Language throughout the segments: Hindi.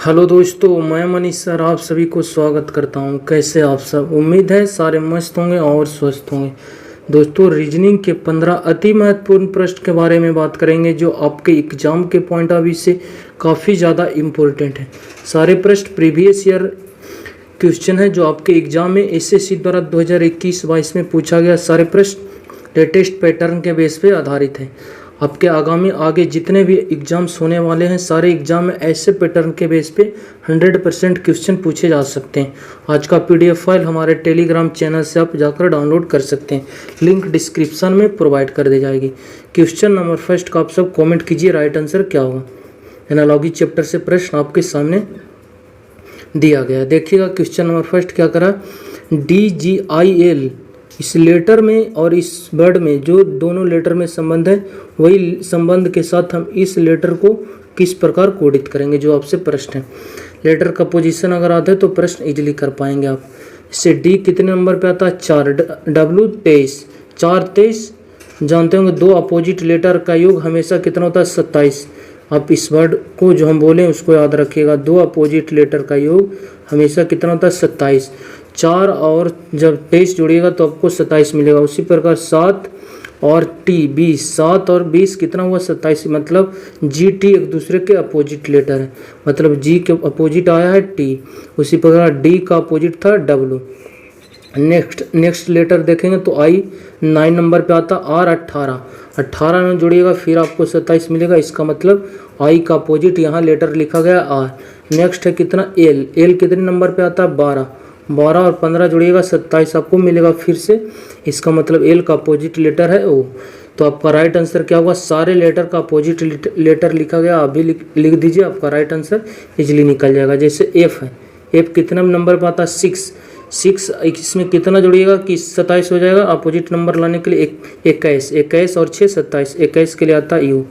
हेलो दोस्तों, मैं मनीष सर आप सभी को स्वागत करता हूं। कैसे आप सब? उम्मीद है सारे मस्त होंगे और स्वस्थ होंगे। दोस्तों, रीजनिंग के 15 अति महत्वपूर्ण प्रश्न के बारे में बात करेंगे जो आपके एग्जाम के पॉइंट ऑफ व्यू से काफ़ी ज़्यादा इम्पोर्टेंट है। सारे प्रश्न प्रीवियस ईयर क्वेश्चन है जो आपके एग्जाम में एसएससी द्वारा 2021-22 में पूछा गया। सारे प्रश्न लेटेस्ट पैटर्न के बेस पे आधारित है। आपके आगे जितने भी एग्जाम्स होने वाले हैं सारे एग्जाम में ऐसे पैटर्न के बेस पे 100% क्वेश्चन पूछे जा सकते हैं। आज का पीडीएफ फाइल हमारे टेलीग्राम चैनल से आप जाकर डाउनलोड कर सकते हैं। लिंक डिस्क्रिप्शन में प्रोवाइड कर दी जाएगी। क्वेश्चन नंबर फर्स्ट का आप सब कॉमेंट कीजिए, राइट आंसर क्या होगा। एनालॉजी चैप्टर से प्रश्न आपके सामने दिया गया। देखिएगा क्वेश्चन नंबर फर्स्ट क्या करा। DGIL इस लेटर में और इस वर्ड में जो दोनों लेटर में संबंध है वही संबंध के साथ हम इस लेटर को किस प्रकार कोडित करेंगे, जो आपसे प्रश्न है। लेटर का पोजीशन अगर आता है तो प्रश्न इजीली कर पाएंगे आप। इससे डी कितने नंबर पे आता है? 4। W 23। 4 23 जानते होंगे। दो अपोजिट लेटर का योग हमेशा कितना होता है? 27। आप इस वर्ड को जो हम बोले उसको याद रखिएगा। दो अपोजिट लेटर का योग हमेशा कितना होता है? 27। 4 और जब 23 जोड़िएगा तो आपको 27 मिलेगा। उसी प्रकार 7 और T 20। 7 और 20 कितना हुआ? 27। मतलब GT एक दूसरे के अपोजिट लेटर है। मतलब G के अपोजिट आया है T। उसी प्रकार D का अपोजिट था W। नेक्स्ट लेटर देखेंगे तो I 9 नंबर पे आता। R 18। 18 में जोड़िएगा फिर आपको 27 मिलेगा। इसका मतलब I का अपोजिट यहाँ लेटर लिखा गया R। नेक्स्ट है कितना? L कितने नंबर पे आता है? 12। 12 और 15 जोड़िएगा 27 आपको मिलेगा फिर से। इसका मतलब L का अपोजिट लेटर है O। तो आपका राइट आंसर क्या होगा? सारे लेटर का अपोजिट लेटर लिखा गया, आप भी लिख दीजिए, आपका राइट आंसर इजीली निकल जाएगा। जैसे F है। F कितना नंबर पर आता है? 6। इसमें कितना जोड़िएगा कि 27 हो जाएगा। अपोजिट नंबर लाने के लिए 21 और 6 27। 21 के लिए आता है U।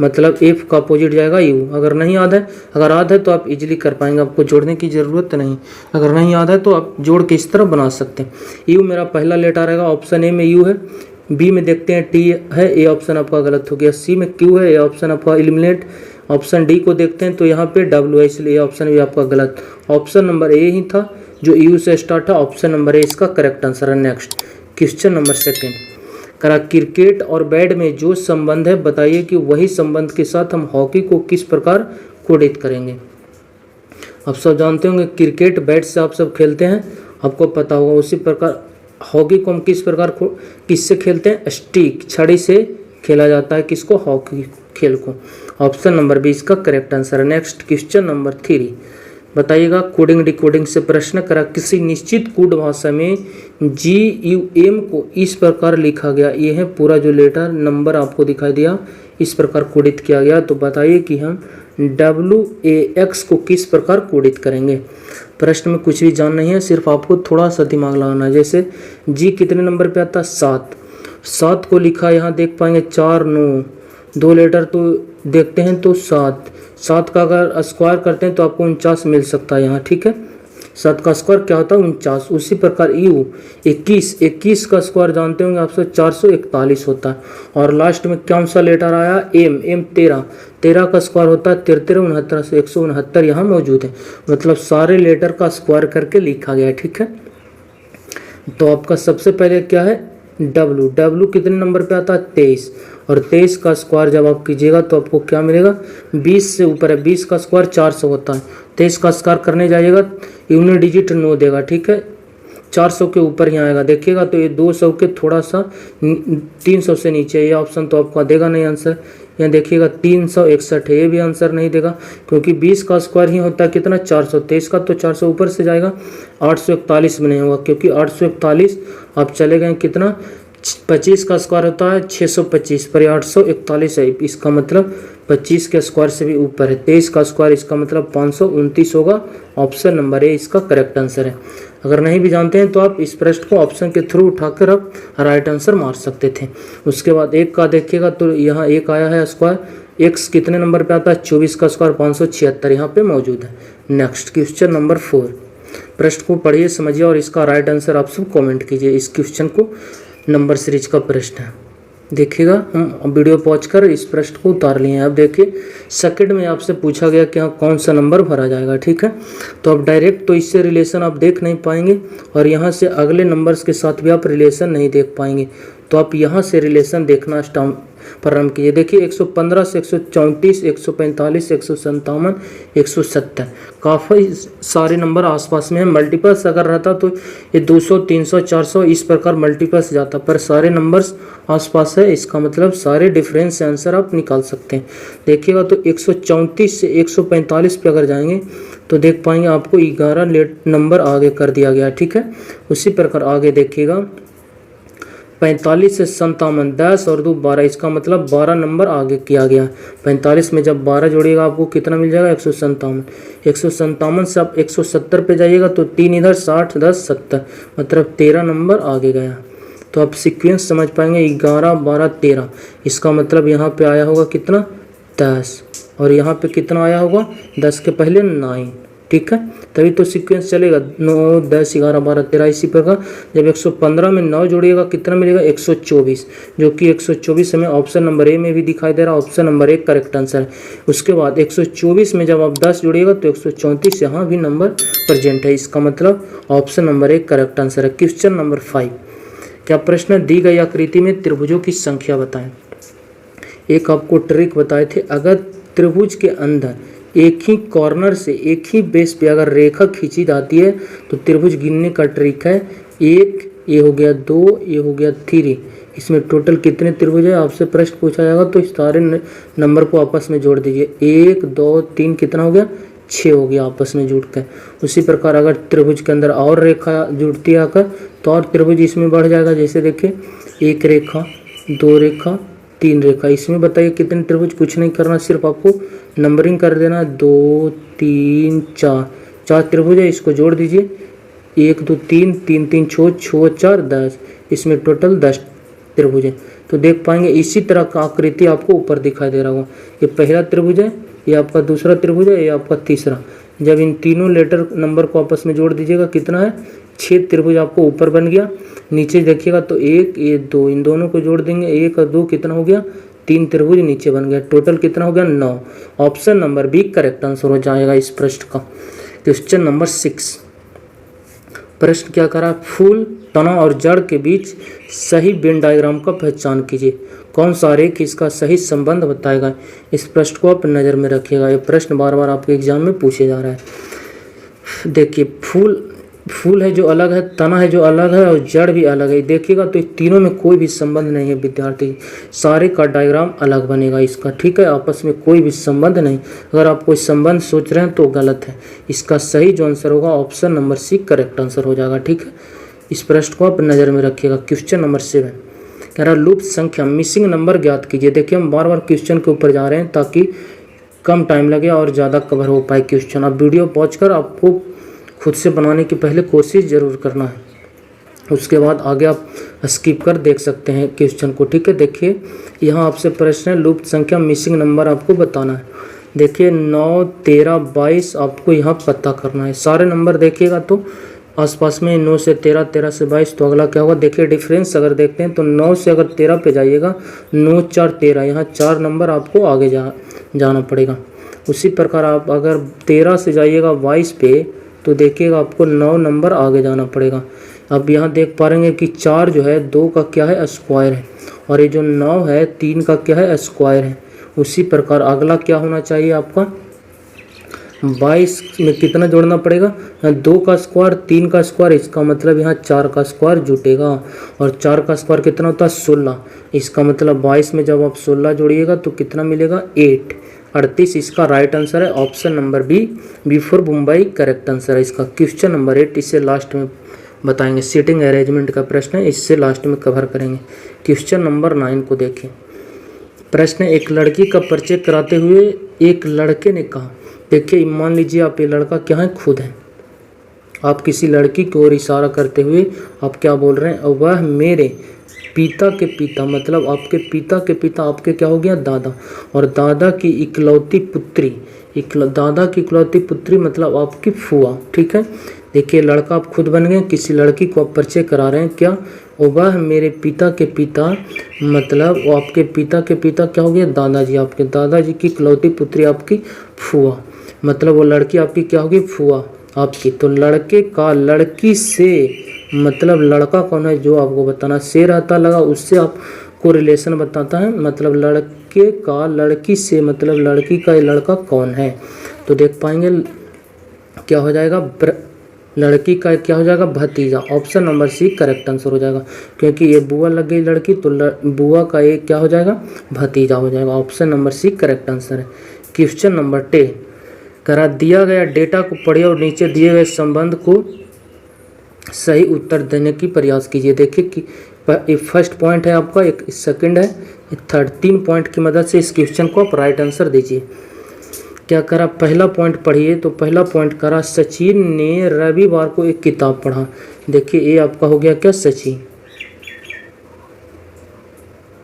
मतलब F का अपोजिट जाएगा U। अगर नहीं याद है, अगर याद है तो आप इजीली कर पाएंगे, आपको जोड़ने की ज़रूरत नहीं। अगर नहीं याद है तो आप जोड़ के इस तरह बना सकते हैं। U मेरा पहला लेटर रहेगा। ऑप्शन ए में U है। बी में देखते हैं T है। ए ऑप्शन आपका गलत हो गया। सी में Q है। ए ऑप्शन आपका एलिमिनेट। ऑप्शन डी को देखते हैं तो यहाँ पे W है, इसलिए ऑप्शन भी आपका गलत। ऑप्शन नंबर ए ही था जो U से स्टार्ट है। ऑप्शन नंबर ए इसका करेक्ट आंसर है। नेक्स्ट क्वेश्चन नंबर सेकेंड करा। क्रिकेट और बैट में जो संबंध है बताइए कि वही संबंध के साथ हम हॉकी को किस प्रकार कोडित करेंगे। आप सब जानते होंगे क्रिकेट बैट से आप सब खेलते हैं, आपको पता होगा। उसी प्रकार हॉकी को हम किससे खेलते हैं? स्टिक, छड़ी से खेला जाता है। किसको? हॉकी खेल को। ऑप्शन नंबर बी इसका करेक्ट आंसर है। नेक्स्ट क्वेश्चन नंबर 3 बताइएगा। कोडिंग डिकोडिंग से प्रश्न करा। किसी निश्चित कोड भाषा में GUM को इस प्रकार लिखा गया। ये है पूरा जो लेटर नंबर आपको दिखाई दिया, इस प्रकार कोडित किया गया। तो बताइए कि हम WAX को किस प्रकार कोडित करेंगे। प्रश्न में कुछ भी जान नहीं है, सिर्फ आपको थोड़ा सा दिमाग लगाना है। जैसे G कितने नंबर पे आता है? 7। 7 को लिखा यहाँ देख पाएंगे 4 9। 2 लेटर तो देखते हैं तो 7 का अगर स्क्वायर करते हैं तो आपको 49 मिल सकता है यहाँ। ठीक है, 7 का स्क्वायर क्या होता है? 49। उसी प्रकार U 21 का स्क्वायर जानते होंगे आप सब 441 होता है। और लास्ट में कौन सा लेटर आया? M 13 का स्क्वायर होता है 33 69 169 यहाँ मौजूद है। मतलब सारे लेटर का स्क्वायर करके लिखा गया है। ठीक है, तो आपका सबसे पहले क्या है? W कितने नंबर पे आता है? 23। और 23 का स्क्वायर जब आप कीजिएगा तो आपको क्या मिलेगा? 20 से ऊपर है। 20 का स्क्वायर 400 होता है। 23 का स्क्वायर करने जाइएगा यूनिट डिजिट 9 देगा। ठीक है, 400 के ऊपर ही आएगा। देखिएगा तो ये 200 के थोड़ा सा 300 से नीचे। ये ऑप्शन तो आपका देगा नहीं आंसर। यहाँ देखिएगा 361 है, ये भी आंसर नहीं देगा क्योंकि 20 का स्क्वायर ही होता है कितना? 400। 23 का तो 400 ऊपर से जाएगा। 841 में नहीं होगा क्योंकि 841 आप चले गए कितना? 25 का स्क्वायर होता है 625 पर 841 है। इसका मतलब 25 के स्क्वायर से भी ऊपर है। 23 का स्क्वायर इसका मतलब 529 होगा। ऑप्शन नंबर ए इसका करेक्ट आंसर है। अगर नहीं भी जानते हैं तो आप इस प्रश्न को ऑप्शन के थ्रू उठाकर आप राइट आंसर मार सकते थे। उसके बाद 1 का देखिएगा तो यहाँ 1 आया है स्क्वायर। x कितने नंबर पे आता है? 24 का स्क्वायर 576 यहाँ पे मौजूद है। नेक्स्ट क्वेश्चन नंबर 4 प्रश्न को पढ़िए, समझिए और इसका राइट आंसर आप सब कमेंट कीजिए। इस क्वेश्चन को नंबर सीरीज का प्रश्न है। देखिएगा, हम वीडियो पॉज कर इस प्रश्न को उतार लिए हैं। अब देखिए सेकंड में आपसे पूछा गया कि हाँ कौन सा नंबर भरा जाएगा, ठीक है। तो अब डायरेक्ट तो इससे रिलेशन आप देख नहीं पाएंगे और यहाँ से अगले नंबर्स के साथ भी आप रिलेशन नहीं देख पाएंगे। तो आप यहाँ से रिलेशन देखना प्रारंभ कीजिए। देखिए 115 से 134, 145, 157, 170 काफ़ी सारे नंबर आसपास में है। मल्टीपल्स अगर रहता तो ये 200, 300, 400 इस प्रकार मल्टीपल्स जाता, पर सारे नंबर्स आसपास है, इसका मतलब सारे डिफरेंस से आंसर आप निकाल सकते हैं। देखिएगा तो 134 से 145 पे अगर जाएंगे तो देख पाएंगे आपको 11 नंबर आगे कर दिया गया, ठीक है। उसी प्रकार आगे देखिएगा 45 से 57, 10 और 2 12, इसका मतलब 12 नंबर आगे किया गया। 45 में जब 12 जोड़िएगा आपको कितना मिल जाएगा 157। 157 से आप 170 पे जाइएगा तो 3 इधर 60, 10, 70 मतलब 13 नंबर आगे गया। तो आप सीक्वेंस समझ पाएंगे 11, 12, 13, इसका मतलब यहाँ पे आया होगा कितना 10 और यहाँ पे कितना आया होगा 10 के पहले 9, ठीक है, तभी तो सीक्वेंस चलेगा 9, 10, 11, 12, 13। इसी प्रकार जब 115 में 9 जोड़िएगा कितना मिलेगा 124, जो कि 124 हमें ऑप्शन नंबर ए में भी दिखाई दे रहा है, option number A correct answer है। उसके बाद 124 में जब आप 10 जोड़िएगा तो 134 यहाँ भी नंबर प्रेजेंट है, इसका मतलब option number A correct answer है। क्वेश्चन नंबर 5, क्या प्रश्न दी गई आकृति में त्रिभुजों की संख्या बताएं। एक आपको ट्रिक बताए थे, अगर त्रिभुज के अंदर एक ही कॉर्नर से एक ही बेस पे अगर रेखा खींची जाती है तो त्रिभुज गिनने का ट्रिक है 1, ये हो गया 2, ये हो गया 3, इसमें टोटल कितने त्रिभुज है आपसे प्रश्न पूछा जाएगा तो इस सारे नंबर को आपस में जोड़ दीजिए। 1, 2, 3 कितना हो गया 6 हो गया आपस में जुड़ कर। उसी प्रकार अगर त्रिभुज के अंदर और रेखा जुड़ती है आकर तो और त्रिभुज इसमें बढ़ जाएगा। जैसे देखिए 1 रेखा, 2 रेखा, 3 रेखा, इसमें बताइए कितने त्रिभुज, कुछ नहीं करना, सिर्फ आपको नंबरिंग कर देना 2, 3, 4 त्रिभुज है, इसको जोड़ दीजिए 1, 2, 3, 3, 3, 6, 4, 10, इसमें टोटल 10 त्रिभुज है। तो देख पाएंगे इसी तरह का आकृति आपको ऊपर दिखाई दे रहा होगा। ये पहला त्रिभुज है, ये आपका दूसरा त्रिभुज है, ये आपका तीसरा। जब इन तीनों लेटर नंबर को आपस में जोड़ दीजिएगा कितना है 6 त्रिभुज आपको ऊपर बन गया। नीचे देखिएगा तो 1, ये 2, इन दोनों को जोड़ देंगे 1 और 2 कितना हो गया 3 त्रिभुज नीचे बन गया। टोटल कितना हो गया 9। Option number B correct answer हो जाएगा इस प्रश्न का। क्वेश्चन नंबर 6, प्रश्न क्या करा, फूल, तना और जड़ के बीच सही वेन डायग्राम का पहचान कीजिए। कौन सा रेख इसका सही संबंध बताएगा। इस प्रश्न को आप नज़र में रखिएगा, ये प्रश्न बार बार आपके एग्जाम में पूछे जा रहा है। देखिए फूल है जो अलग है, तना है जो अलग है और जड़ भी अलग है। देखिएगा तो तीनों में कोई भी संबंध नहीं है विद्यार्थी, सारे का डायग्राम अलग बनेगा इसका, ठीक है, आपस में कोई भी संबंध नहीं। अगर आप कोई संबंध सोच रहे हैं तो गलत है। इसका सही जो आंसर होगा option number C correct answer हो जाएगा, ठीक है। इस प्रश्न को आप नज़र में रखिएगा। क्वेश्चन नंबर 7, कह रहा लुप्त संख्या मिसिंग नंबर ज्ञात कीजिए। देखिए हम बार बार क्वेश्चन के ऊपर जा रहे हैं ताकि कम टाइम लगे और ज़्यादा कवर हो पाए क्वेश्चन। आप वीडियो पॉज कर आपको खुद से बनाने की पहले कोशिश ज़रूर करना है, उसके बाद आगे आप स्किप कर देख सकते हैं क्वेश्चन को, ठीक है। देखिए यहाँ आपसे प्रश्न है लुप्त संख्या मिसिंग नंबर आपको बताना है। देखिए 9, 13, 22 आपको यहाँ पता करना है। सारे नंबर देखिएगा तो आसपास में 9 से 13, 13 से 22, तो अगला क्या होगा। देखिए डिफरेंस अगर देखते हैं तो 9 से अगर 13 पे जाइएगा 9, 4, 13, यहाँ 4 नंबर आपको आगे जाना पड़ेगा। उसी प्रकार आप अगर 13 से जाइएगा 22 पे तो देखिएगा आपको 9 नंबर आगे जाना पड़ेगा। अब यहाँ देख पा रहे हैं कि 4 जो है 2 का क्या है स्क्वायर है और ये जो 9 है 3 का क्या है स्क्वायर है। उसी प्रकार अगला क्या होना चाहिए आपका 22 में कितना जोड़ना पड़ेगा 2 का स्क्वायर, 3 का स्क्वायर, इसका मतलब यहाँ 4 का स्क्वायर जुटेगा और 4 का स्क्वायर कितना होता है 16। इसका मतलब 22 में जब आप 16 जोड़िएगा तो कितना मिलेगा 8, 38। इसका राइट आंसर है option number B for Mumbai correct answer है इसका। क्वेश्चन नंबर 8 इससे लास्ट में बताएंगे, सीटिंग अरेंजमेंट का प्रश्न है, इससे लास्ट में कवर करेंगे। क्वेश्चन नंबर 9 को देखें। प्रश्न है एक लड़की का परिचय कराते हुए एक लड़के ने कहा, देखिए मान लीजिए आप ये लड़का क्या है खुद है, आप किसी लड़की की ओर इशारा करते हुए आप क्या बोल रहे हैं, वह मेरे पिता के पिता, मतलब आपके पिता के पिता आपके क्या हो गया दादा, और दादा की इकलौती पुत्री, दादा की इकलौती पुत्री मतलब आपकी फुआ, ठीक है। देखिए लड़का आप खुद बन गए, किसी लड़की को आप परिचय करा रहे हैं क्या वह मेरे पिता के पिता, मतलब वो आपके पिता के पिता क्या हो गया, दादाजी। आपके दादाजी की इकलौती पुत्री आपकी फुआ, मतलब वो लड़की आपकी क्या होगी, फुआ आपकी। तो लड़के का लड़की से मतलब लड़का कौन है जो आपको बताना, से रहता लगा उससे आपको रिलेशन बताता है, मतलब लड़के का लड़की से मतलब लड़की का लड़का कौन है। तो देख पाएंगे क्या हो जाएगा, लड़की का क्या हो जाएगा, भतीजा। Option number C correct answer हो जाएगा, क्योंकि ये बुआ लग गई लड़की तो बुआ का एक क्या हो जाएगा, भतीजा हो जाएगा। Option number C correct answer है। क्वेश्चन नंबर 10 करा, दिया गया डेटा को पढ़िए और नीचे दिए गए संबंध को सही उत्तर देने की प्रयास कीजिए। देखिए कि एक फर्स्ट पॉइंट है आपका, एक सेकंड है, एक थर्ड, 3 पॉइंट की मदद से इस क्वेश्चन को आप राइट आंसर दीजिए। क्या करा, पहला पॉइंट पढ़िए। तो पहला पॉइंट करा, सचिन ने रविवार को एक किताब पढ़ा। देखिए ये आपका हो गया क्या, सचिन,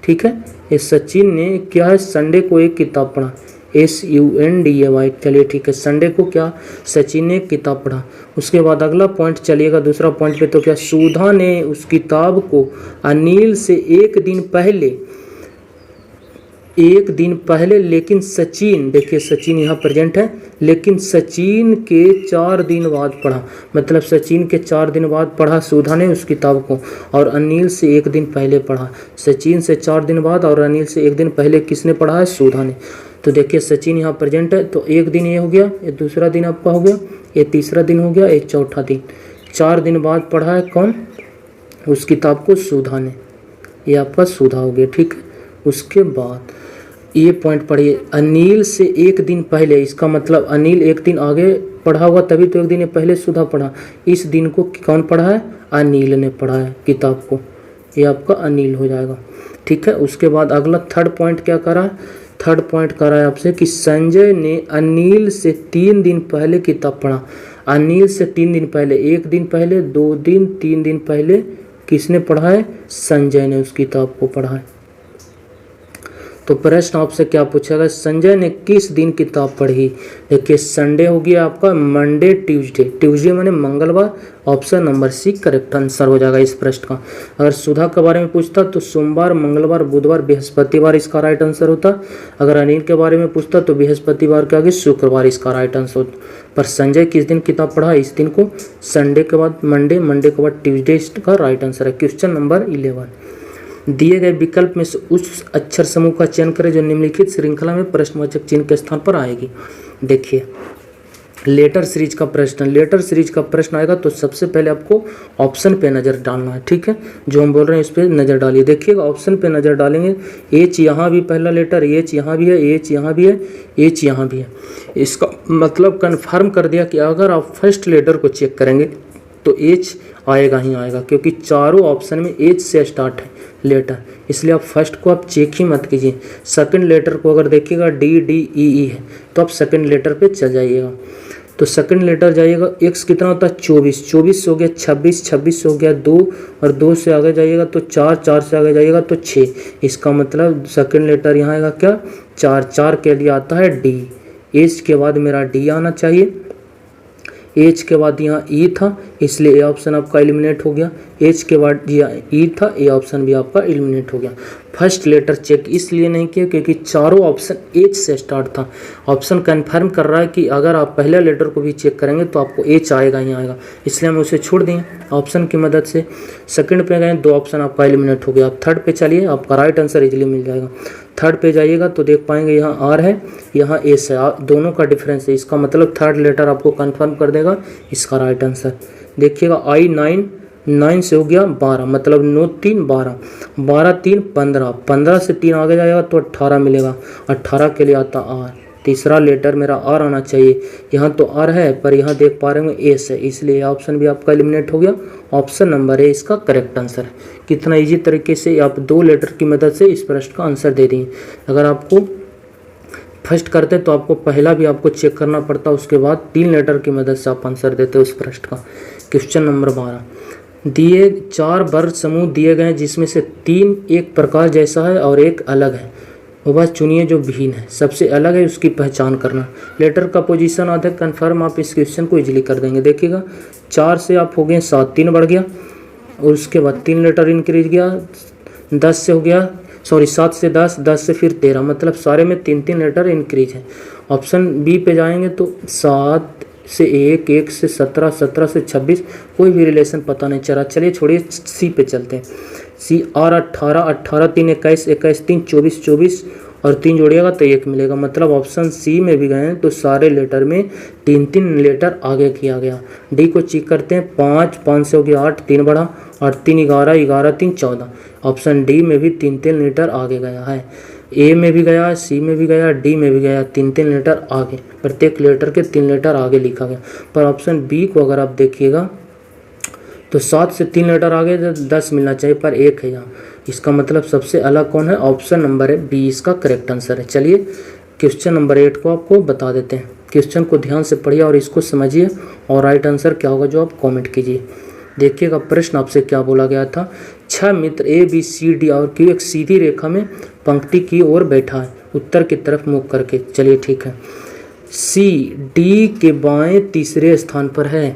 ठीक है। ये सचिन ने क्या है, संडे को एक किताब पढ़ा, SUNDAY। चलिए ठीक है, संडे को क्या सचिन ने एक किताब पढ़ा। उसके बाद अगला पॉइंट चलिएगा दूसरा पॉइंट पे। तो क्या, सुधा ने उस किताब को अनिल से एक दिन पहले लेकिन सचिन, देखिए सचिन यहाँ प्रेजेंट है, लेकिन सचिन के 4 दिन बाद पढ़ा। मतलब सचिन के 4 दिन बाद पढ़ा सुधा ने उस किताब को, और अनिल से 1 दिन पहले पढ़ा। सचिन से 4 दिन बाद और अनिल से 1 दिन पहले किसने पढ़ा है, सुधा ने। तो देखिए सचिन यहाँ प्रेजेंट है, तो 1 दिन ये हो गया, ये दूसरा दिन आपका हो गया, ये तीसरा दिन हो गया, ये चौथा दिन। 4 दिन बाद पढ़ा है कौन, उस किताब को सुधा ने, ये आपका सुधा हो गया, ठीक है। उसके बाद ये पॉइंट पढ़िए, अनिल से 1 दिन पहले, इसका मतलब अनिल 1 दिन आगे पढ़ा हुआ, तभी तो 1 दिन पहले सुधा पढ़ा। इस दिन को कौन पढ़ा है, अनिल ने पढ़ा है किताब को, ये आपका अनिल हो जाएगा, ठीक है। उसके बाद अगला थर्ड पॉइंट क्या करा, थर्ड पॉइंट करा है आपसे कि संजय ने अनिल से 3 दिन पहले किताब पढ़ा। अनिल से 3 दिन पहले, 1 दिन पहले, 2 दिन, 3 दिन पहले किसने पढ़ा है, संजय ने उस किताब को पढ़ा है। तो प्रश्न आपसे क्या पूछेगा, संजय ने किस दिन किताब पढ़ी। देखिए संडे हो गया आपका, मंडे, ट्यूसडे, ट्यूसडे माने मंगलवार। Option number C correct answer हो जाएगा इस प्रश्न का। अगर सुधा के बारे में पूछता तो सोमवार, मंगलवार, बुधवार, बृहस्पतिवार इसका राइट आंसर होता। अगर अनिल के बारे में पूछता तो बृहस्पतिवार के आगे शुक्रवार इसका राइट आंसर होता। पर संजय किस दिन किताब पढ़ा, इस दिन को, संडे के बाद मंडे, मंडे के बाद ट्यूसडे इसका राइट आंसर है। क्वेश्चन नंबर 11, दिए गए विकल्प में से उस अक्षर समूह का चयन करें जो निम्नलिखित श्रृंखला में प्रश्नवाचक चिन्ह के स्थान पर आएगी। देखिए लेटर सीरीज का प्रश्न, लेटर सीरीज का प्रश्न आएगा तो सबसे पहले आपको ऑप्शन पे नज़र डालना है, ठीक है। जो हम बोल रहे हैं इस पर नज़र डालिए। देखिएगा ऑप्शन पे नज़र डालेंगे, एच यहाँ भी पहला लेटर, एच यहाँ भी है, एच यहाँ भी है, एच यहाँ भी है। इसका मतलब कन्फर्म कर दिया कि अगर आप फर्स्ट लेटर को चेक करेंगे तो एच आएगा ही आएगा, क्योंकि चारों ऑप्शन में एच से स्टार्ट है लेटर, इसलिए आप फर्स्ट को आप चेक ही मत कीजिए। सेकंड लेटर को अगर देखिएगा डी, डी, ई है तो आप सेकंड लेटर पे चल जाइएगा। तो सेकंड लेटर जाइएगा, एक्स कितना होता है 24, 24 हो गया 26, 26 हो गया 2, और 2 से आगे जाइएगा तो 4, 4 से आगे जाइएगा तो 6। इसका मतलब सेकंड लेटर यहाँ आएगा क्या, 4, 4 के लिए आता है डी। एच के बाद मेरा डी आना चाहिए, एच के बाद यहाँ ई था, इसलिए ए ऑप्शन आपका एलिमिनेट हो गया। एच के बाद यहाँ ई था, ए ऑप्शन भी आपका एलिमिनेट हो गया। फर्स्ट लेटर चेक इसलिए नहीं किया क्योंकि चारों ऑप्शन एच से स्टार्ट था। ऑप्शन कंफर्म कर रहा है कि अगर आप पहले लेटर को भी चेक करेंगे तो आपको एच आएगा ही आएगा, इसलिए हम उसे छोड़ दिए ऑप्शन की मदद से। सेकंड पे गए, 2 ऑप्शन आपका एलिमिनेट हो गया। आप थर्ड पे चलिए, आपका राइट आंसर इजीली मिल जाएगा। थर्ड पे जाइएगा तो देख पाएंगे यहाँ आर है, यहाँ एस है, दोनों का डिफरेंस है। इसका मतलब थर्ड लेटर आपको कंफर्म कर देगा इसका राइट आंसर। देखिएगा आई 9, 9 से हो गया 12, मतलब 9 3 12, 12 3 15, 15 से 3 आगे जाएगा तो 18 मिलेगा, 18 के लिए आता आर। तीसरा लेटर मेरा आर आना चाहिए, यहाँ तो आर है पर यहाँ देख पा रहे हैं एस है, इसलिए ऑप्शन भी आपका एलिमिनेट हो गया। ऑप्शन नंबर ए इसका करेक्ट आंसर है। कितना इजी तरीके से आप 2 लेटर की मदद से इस प्रश्न का आंसर दे दिए। अगर आपको फर्स्ट करते तो आपको पहला भी आपको चेक करना पड़ता, उसके बाद 3 लेटर की मदद से आप आंसर देते उस प्रश्न का। क्वेश्चन नंबर 12, दिए 4 वर्ग समूह दिए गए जिसमें से 3 एक प्रकार जैसा है और एक अलग है, वो बस चुनिए जो भिन्न है। सबसे अलग है उसकी पहचान करना। लेटर का पोजीशन आधा कन्फर्म, आप इस क्वेश्चन को इजीली कर देंगे। देखिएगा 4 से आप हो गए 7, 3 बढ़ गया, और उसके बाद 3 लेटर इंक्रीज गया, 10 से हो गया, सॉरी 7 से 10, 10 से फिर 13, मतलब सारे में 3-3 लेटर इंक्रीज है। ऑप्शन बी पे जाएंगे तो 7 से 1, 1 से 17, 17 से 26, कोई भी रिलेशन पता नहीं चला। चलिए छोड़िए, सी पे चलते हैं। सी और 18, 18 3 21, 21 3 24, 24 और 3 जोड़िएगा तो 1 मिलेगा, मतलब ऑप्शन सी में भी गए हैं तो सारे लेटर में 3-3 लेटर आगे किया गया। डी को चेक करते हैं, 5, 5 से हो गया 8, 3 बढ़ा, 8 3 11, 11 3 14, ऑप्शन डी में भी 3-3 लेटर आगे गया है। ए में भी गया, सी में भी गया, डी में भी गया, 3-3 लेटर आगे, प्रत्येक लेटर के 3 लेटर आगे लिखा गया। पर ऑप्शन बी को अगर आप देखिएगा तो 7 से 3 लेटर आगे 10 मिलना चाहिए, पर 1 है यहाँ। इसका मतलब सबसे अलग कौन है? ऑप्शन नंबर है बी इसका करेक्ट आंसर है। चलिए क्वेश्चन नंबर 8 को आपको बता देते हैं। क्वेश्चन को ध्यान से पढ़िए और इसको समझिए और राइट आंसर क्या होगा जो आप कमेंट कीजिए। देखिएगा प्रश्न आपसे क्या बोला गया था। 6 मित्र ए बी सी डी और क्यू एक सीधी रेखा में पंक्ति की ओर बैठा है, उत्तर की तरफ मुख करके। चलिए ठीक है। सी डी के बाएं तीसरे स्थान पर है,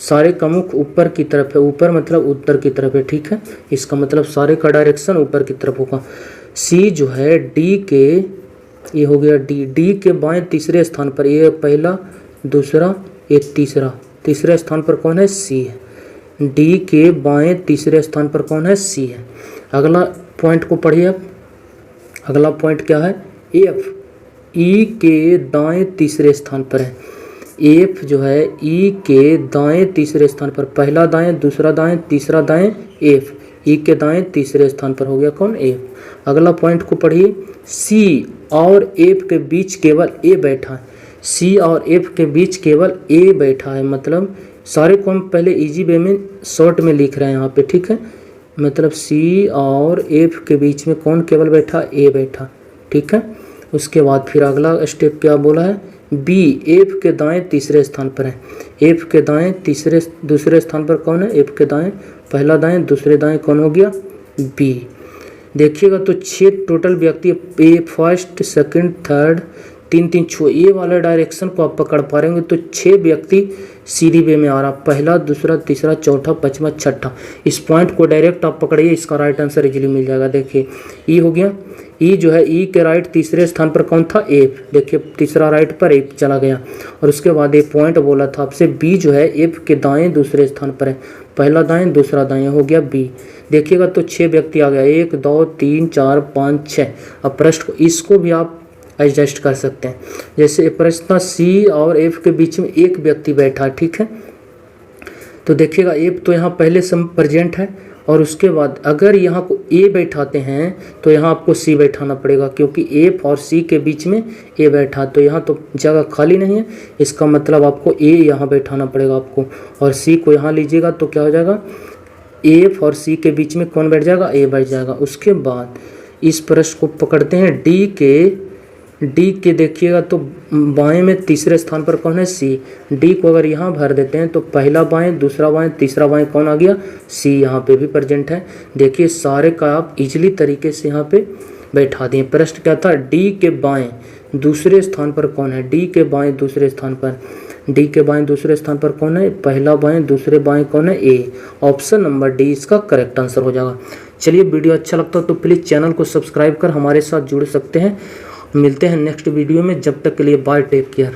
सारे का मुख ऊपर की तरफ है, ऊपर मतलब उत्तर की तरफ है, ठीक है। इसका मतलब सारे का डायरेक्शन ऊपर की तरफ होगा। सी जो है डी के, ये हो गया डी, डी के बाएं तीसरे स्थान पर, ये पहला, दूसरा, ये तीसरा, तीसरे स्थान पर कौन है? सी है। डी के बाएं तीसरे स्थान पर कौन है? सी है। अगला पॉइंट को पढ़िए अब। अगला पॉइंट क्या है? एफ ई के दाएं तीसरे स्थान पर है। एफ जो है ई के दाएं तीसरे स्थान पर, पहला दाएं, दूसरा दाएं, तीसरा दाएं, एफ ई के दाएं तीसरे स्थान पर हो गया कौन? एफ। अगला पॉइंट को पढ़िए। सी और एफ के बीच केवल ए बैठा है। सी और एफ के बीच केवल ए बैठा है, मतलब सारे को हम पहले इजी वे में शॉर्ट में लिख रहे हैं यहाँ पे, ठीक है। मतलब सी और एफ के बीच में कौन केवल बैठा? ए बैठा, ठीक है। उसके बाद फिर अगला स्टेप क्या बोला है? बी एफ के दाएं तीसरे स्थान पर है। एफ के दाएं तीसरे दूसरे स्थान पर कौन है? एफ के दाएं, पहला दाएं, दूसरे दाएं कौन हो गया? बी। देखिएगा तो 6 टोटल व्यक्ति, ए फर्स्ट, सेकंड, थर्ड, 3-3 छो, ये वाला डायरेक्शन को आप पकड़ पा रहे होंगे तो 6 व्यक्ति सीधी वे में आ रहा, पहला, दूसरा, तीसरा, चौथा, पांचवा, छठा। इस पॉइंट को डायरेक्ट आप पकड़िए, इसका राइट आंसर इजीली मिल जाएगा। देखिए ई हो गया। ई जो है ई के राइट तीसरे स्थान पर कौन था? एफ। देखिए तीसरा राइट पर एफ चला गया। और उसके बाद एक पॉइंट बोला था आपसे, बी जो है एफ के दाएं दूसरे स्थान पर है, पहला दाएं, दूसरा दाएं, हो गया बी। देखिएगा तो 6 व्यक्ति आ गया, 1 2 3 4 5 6। अब प्रश्न को इसको भी आप एडजस्ट कर सकते हैं। जैसे प्रश्न सी और एफ के बीच में एक व्यक्ति बैठा, ठीक है। तो देखिएगा एफ तो यहाँ पहले से प्रेजेंट है, और उसके बाद अगर यहाँ को ए बैठाते हैं तो यहाँ आपको सी बैठाना पड़ेगा, क्योंकि एफ और सी के बीच में ए बैठा, तो यहाँ तो जगह खाली नहीं है। इसका मतलब आपको ए यहाँ बैठाना पड़ेगा आपको, और सी को यहाँ लीजिएगा तो क्या हो जाएगा? एफ और सी के बीच में कौन बैठ जाएगा? ए बैठ जाएगा। उसके बाद इस प्रश्न को पकड़ते हैं। डी के देखिएगा तो बाएं में तीसरे स्थान पर कौन है? सी। डी को अगर यहाँ भर देते हैं तो पहला बाएं, दूसरा बाएं, तीसरा बाएं कौन आ गया? सी यहाँ पे भी प्रेजेंट है। देखिए सारे का आप इजीली तरीके से यहाँ पे बैठा दिए। प्रश्न क्या था? डी के बाएं दूसरे स्थान पर कौन है? डी के बाएं दूसरे स्थान पर, डी के बाएं दूसरे स्थान पर कौन है? पहला बाएं, दूसरे बाएं कौन है? ए। ऑप्शन नंबर डी इसका करेक्ट आंसर हो जाएगा। चलिए वीडियो अच्छा लगता है तो प्लीज़ चैनल को सब्सक्राइब कर हमारे साथ जुड़ सकते हैं। मिलते हैं नेक्स्ट वीडियो में, जब तक के लिए बाय, टेक केयर।